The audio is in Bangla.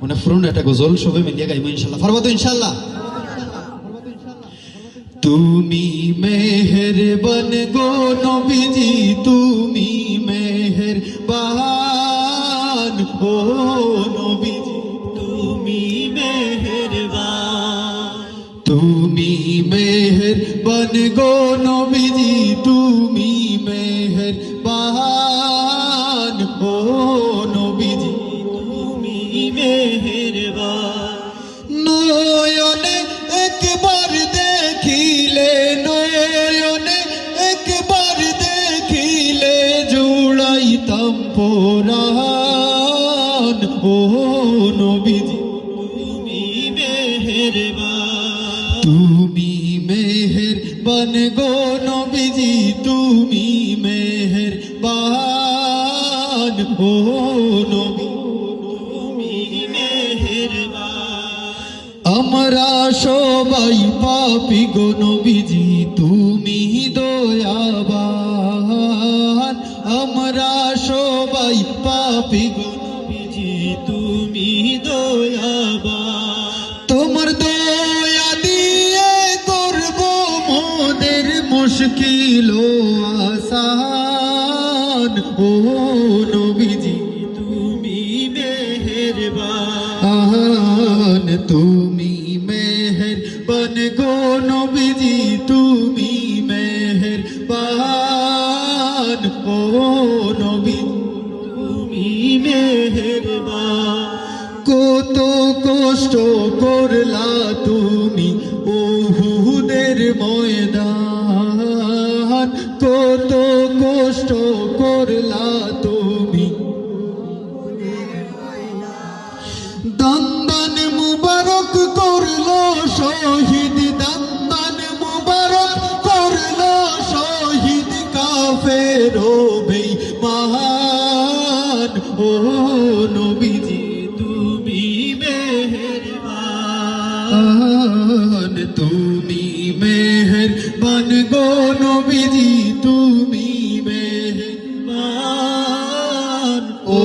মানে ফুরুন একটা গজল সবে মিলিয়ে গাইবো ইনশাল্লাহ। পারবো তো ইনশাল্লাহ? তুমি মেহেরবান গো নবীজি, তুমি মেহেরবান ও নবীজি, তুমি মেহেরবান, তুমি মেহেরবান গো নবীজি, তুমি মেহেরবান ও নবীজি, তুমি মেহেরবান। নয়নে একবার দেখিলে, নয়নে একবার দেখিলে জুড়াইতাম পরাণ ও নবীজি, তুমি মেহেরবান, তুমি মেহেরবান গো নবীজি, তুমি মেহেরবান ও নবী, তুমি মেহেরবান। আমরা সবাই পাপী গো নবীজি, তুমি দয়াবান। আমরা সবাই পাপী গো নবীজি তুমি দয়াবান, তোমার দয়া দিয়ে করব মোদের মুশকিল আসান ও নবীজি, তুমি মেহেরবান, আহান তুমি মেহেরবান গো নবীজি, তুমি মেহেরবান ও নবী, তুমি মেহেরবান। কত কষ্ট করলা তুমি উহুদের ময়দান, কত কষ্ট করলা তুমি, দান্দান মুবারক করলো শহীদ, দান্দান মুবারক করলো শহীদ কাফেরো বেঈমান ও নবীজি, তুমি মেহেরবান, তুমি মেহেরবান গো নবীজি, তুমি মেহেরবান মান ও